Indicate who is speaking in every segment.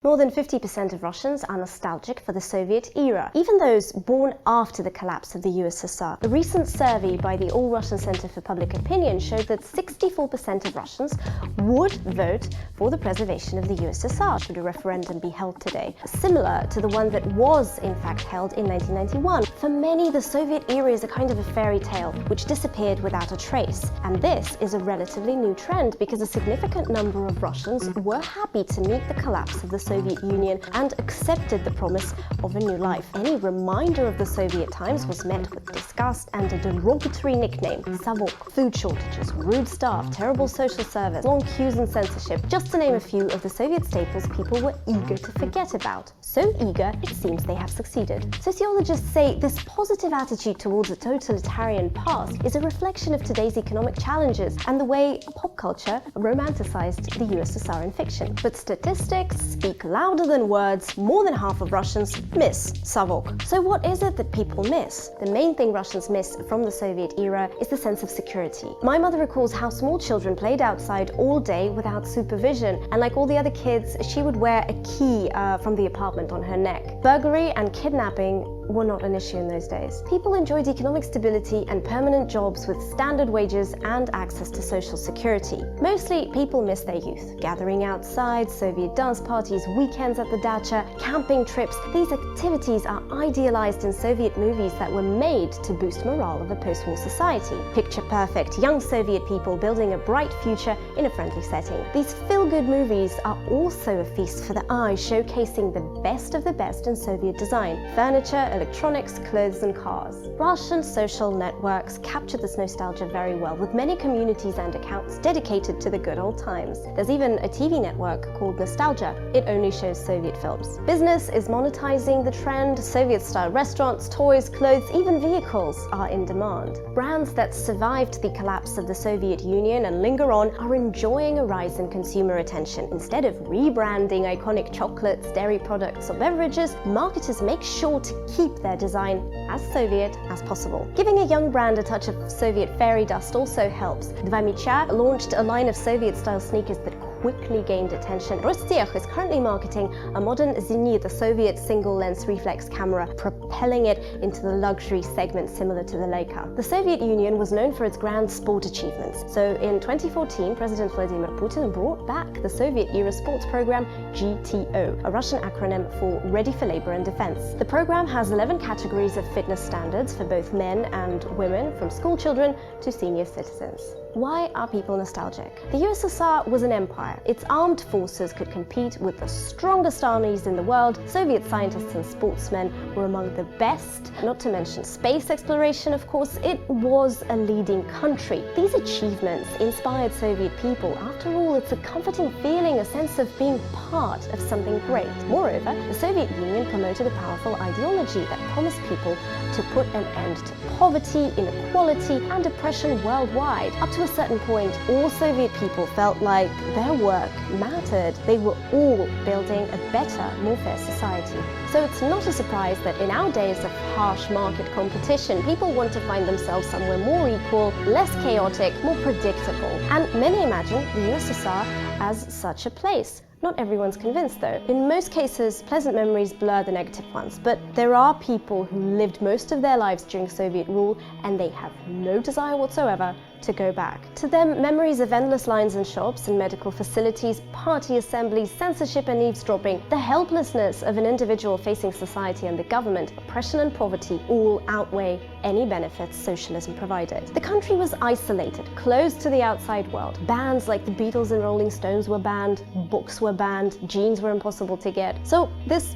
Speaker 1: More than 50% of Russians are nostalgic for the Soviet era, even those born after the collapse of the USSR. A recent survey by the All-Russian Center for Public Opinion showed that 64% of Russians would vote for the preservation of the USSR should a referendum be held today, similar to the one that was in fact held in 1991. For many, the Soviet era is a kind of a fairy tale which disappeared without a trace. And this is a relatively new trend because a significant number of Russians were happy to meet the collapse of the Soviet Union and accepted the promise of a new life. Any reminder of the Soviet times was met with disgust and a derogatory nickname, savok. Food shortages, rude staff, terrible social service, long queues and censorship, just to name a few of the Soviet staples people were eager to forget about. So eager, it seems they have succeeded. Sociologists say this positive attitude towards a totalitarian past is a reflection of today's economic challenges and the way pop culture romanticized the USSR in fiction. But statistics speak louder than words. More than half of Russians miss savok. So what is it that people miss? The main thing Russians miss from the Soviet era is the sense of security. My mother recalls how small children played outside all day without supervision, and like all the other kids, she would wear a key from the apartment on her neck. Burglary and kidnapping were not an issue in those days. People enjoyed economic stability and permanent jobs with standard wages and access to social security. Mostly, people miss their youth. Gathering outside, Soviet dance parties, weekends at the dacha, camping trips. These activities are idealized in Soviet movies that were made to boost morale of a post-war society. Picture-perfect young Soviet people building a bright future in a friendly setting. These feel-good movies are also a feast for the eye, showcasing the best of the best in Soviet design. Furniture, electronics, clothes and cars. Russian social networks capture this nostalgia very well, with many communities and accounts dedicated to the good old times. There's even a TV network called Nostalgia. It only shows Soviet films. Business is monetizing the trend. Soviet-style restaurants, toys, clothes, even vehicles are in demand. Brands that survived the collapse of the Soviet Union and linger on are enjoying a rise in consumer attention. Instead of rebranding iconic chocolates, dairy products or beverages, marketers make sure to keep their design as Soviet as possible. Giving a young brand a touch of Soviet fairy dust also helps. Dva Micha launched a line of Soviet-style sneakers that quickly gained attention. Rostiach is currently marketing a modern Zenit, a Soviet single-lens reflex camera, propelling it into the luxury segment similar to the Leica. The Soviet Union was known for its grand sport achievements. So in 2014, President Vladimir Putin brought back the Soviet-era sports program GTO, a Russian acronym for Ready for Labor and Defense. The program has 11 categories of fitness standards for both men and women, from school children to senior citizens. Why are people nostalgic? The USSR was an empire. Its armed forces could compete with the strongest armies in the world. Soviet scientists and sportsmen were among the best, not to mention space exploration, of course. It was a leading country. These achievements inspired Soviet people. After all, it's a comforting feeling, a sense of being part of something great. Moreover, the Soviet Union promoted a powerful ideology that promised people to put an end to poverty, inequality, and oppression worldwide. Up to a certain point, all Soviet people felt like their work mattered. They were all building a better, more fair society. So it's not a surprise that in our days of harsh market competition, people want to find themselves somewhere more equal, less chaotic, more predictable. And many imagine the USSR as such a place. Not everyone's convinced though. In most cases, pleasant memories blur the negative ones, but there are people who lived most of their lives during Soviet rule and they have no desire whatsoever to go back. To them, memories of endless lines in shops and medical facilities, party assemblies, censorship and eavesdropping, the helplessness of an individual facing society and the government, oppression and poverty all outweigh any benefits socialism provided. The country was isolated, closed to the outside world. Bands like the Beatles and Rolling Stones were banned, books were banned, jeans were impossible to get. So this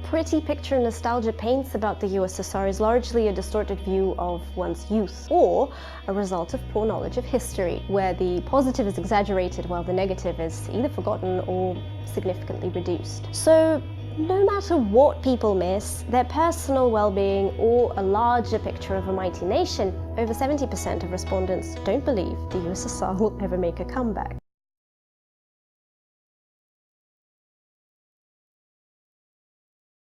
Speaker 1: pretty picture nostalgia paints about the USSR is largely a distorted view of one's youth, or a result of poor knowledge of history, where the positive is exaggerated while the negative is either forgotten or significantly reduced. So no matter what people miss, their personal well-being or a larger picture of a mighty nation, over 70% of respondents don't believe the USSR will ever make a comeback.